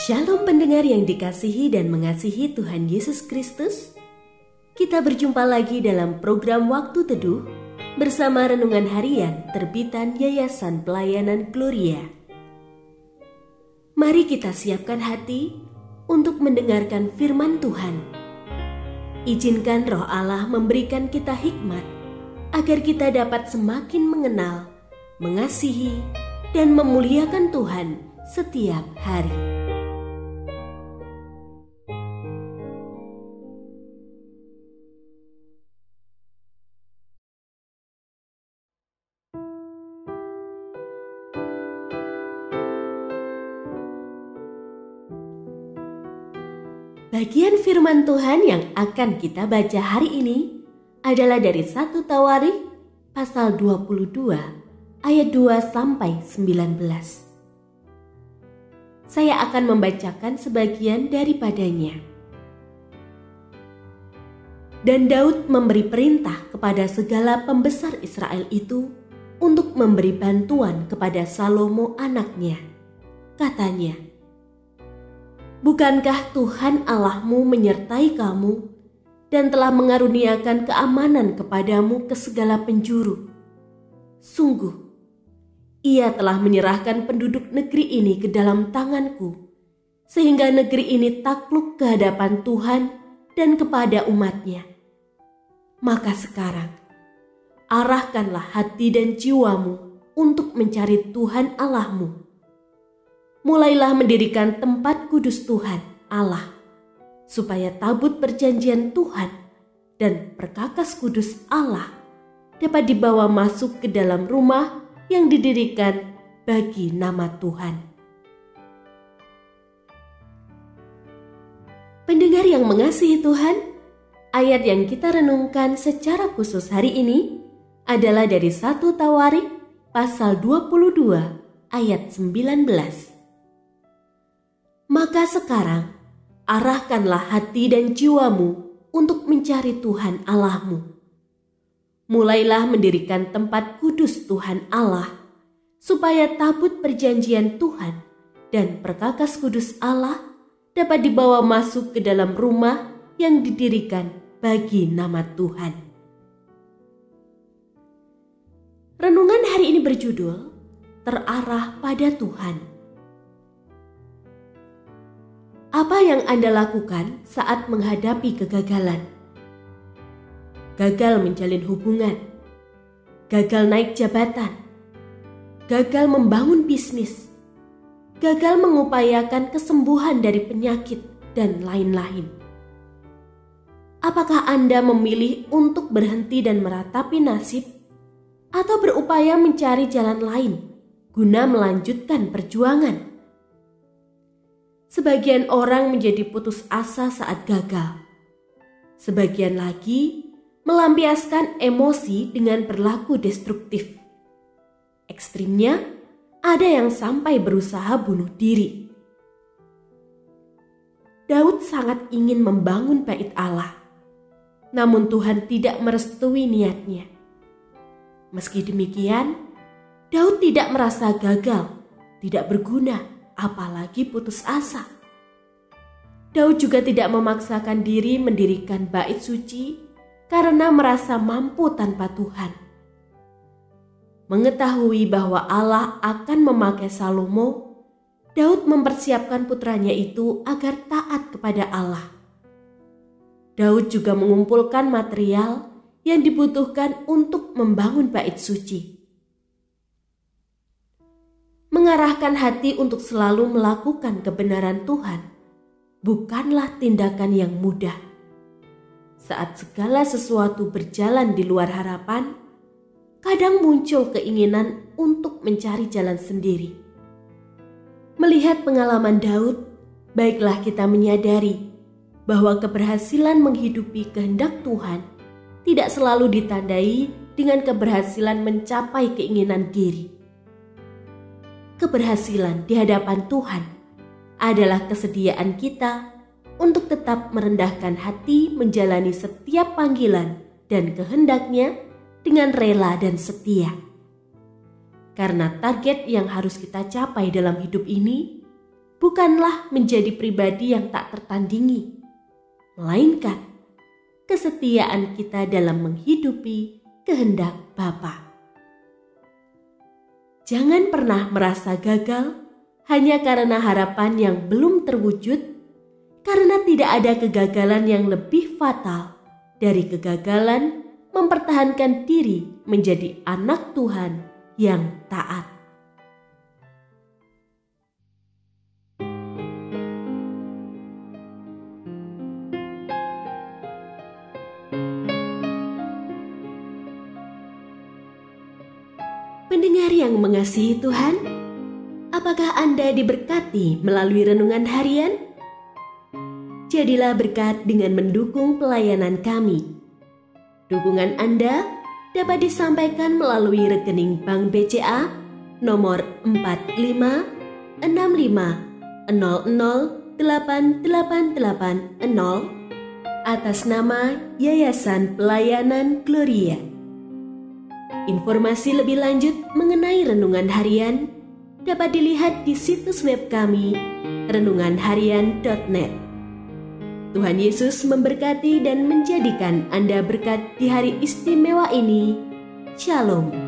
Shalom pendengar yang dikasihi dan mengasihi Tuhan Yesus Kristus. Kita berjumpa lagi dalam program Waktu Teduh bersama Renungan Harian terbitan Yayasan Pelayanan Gloria. Mari kita siapkan hati untuk mendengarkan firman Tuhan. Izinkan Roh Allah memberikan kita hikmat agar kita dapat semakin mengenal, mengasihi, dan memuliakan Tuhan setiap hari. Bagian firman Tuhan yang akan kita baca hari ini adalah dari 1 Tawarikh pasal 22 ayat 2-19. Saya akan membacakan sebagian daripadanya. Dan Daud memberi perintah kepada segala pembesar Israel itu untuk memberi bantuan kepada Salomo anaknya. Katanya, "Bukankah Tuhan Allahmu menyertai kamu dan telah mengaruniakan keamanan kepadamu ke segala penjuru? Sungguh, Ia telah menyerahkan penduduk negeri ini ke dalam tanganku, sehingga negeri ini takluk ke hadapan Tuhan dan kepada umat-Nya. Maka sekarang, arahkanlah hati dan jiwamu untuk mencari Tuhan Allahmu. Mulailah mendirikan tempat kudus Tuhan Allah, supaya tabut perjanjian Tuhan dan perkakas kudus Allah dapat dibawa masuk ke dalam rumah yang didirikan bagi nama Tuhan." Pendengar yang mengasihi Tuhan, ayat yang kita renungkan secara khusus hari ini adalah dari 1 Tawarikh pasal 22 ayat 19. "Maka sekarang, arahkanlah hati dan jiwamu untuk mencari Tuhan Allahmu. Mulailah mendirikan tempat kudus Tuhan Allah, supaya tabut perjanjian Tuhan dan perkakas kudus Allah dapat dibawa masuk ke dalam rumah yang didirikan bagi nama Tuhan." Renungan hari ini berjudul Terarah pada Tuhan. Apa yang Anda lakukan saat menghadapi kegagalan? Gagal menjalin hubungan, gagal naik jabatan, gagal membangun bisnis, gagal mengupayakan kesembuhan dari penyakit, dan lain-lain. Apakah Anda memilih untuk berhenti dan meratapi nasib, atau berupaya mencari jalan lain guna melanjutkan perjuangan? Sebagian orang menjadi putus asa saat gagal. Sebagian lagi melampiaskan emosi dengan berlaku destruktif. Ekstrimnya, ada yang sampai berusaha bunuh diri. Daud sangat ingin membangun bait Allah, namun Tuhan tidak merestui niatnya. Meski demikian, Daud tidak merasa gagal, tidak berguna, apalagi putus asa. Daud juga tidak memaksakan diri mendirikan bait suci karena merasa mampu tanpa Tuhan. Mengetahui bahwa Allah akan memakai Salomo, Daud mempersiapkan putranya itu agar taat kepada Allah. Daud juga mengumpulkan material yang dibutuhkan untuk membangun bait suci. Mengarahkan hati untuk selalu melakukan kebenaran Tuhan bukanlah tindakan yang mudah. Saat segala sesuatu berjalan di luar harapan, kadang muncul keinginan untuk mencari jalan sendiri. Melihat pengalaman Daud, baiklah kita menyadari bahwa keberhasilan menghidupi kehendak Tuhan tidak selalu ditandai dengan keberhasilan mencapai keinginan diri. Keberhasilan di hadapan Tuhan adalah kesediaan kita untuk tetap merendahkan hati menjalani setiap panggilan dan kehendak-Nya dengan rela dan setia. Karena target yang harus kita capai dalam hidup ini bukanlah menjadi pribadi yang tak tertandingi, melainkan kesetiaan kita dalam menghidupi kehendak Bapa. Jangan pernah merasa gagal hanya karena harapan yang belum terwujud, karena tidak ada kegagalan yang lebih fatal dari kegagalan mempertahankan diri menjadi anak Tuhan yang taat. Pendengar yang mengasihi Tuhan, apakah Anda diberkati melalui renungan harian? Jadilah berkat dengan mendukung pelayanan kami. Dukungan Anda dapat disampaikan melalui rekening Bank BCA nomor 4565008880 atas nama Yayasan Pelayanan Gloria. Informasi lebih lanjut mengenai renungan harian dapat dilihat di situs web kami renunganharian.net. Tuhan Yesus memberkati dan menjadikan Anda berkat di hari istimewa ini. Shalom.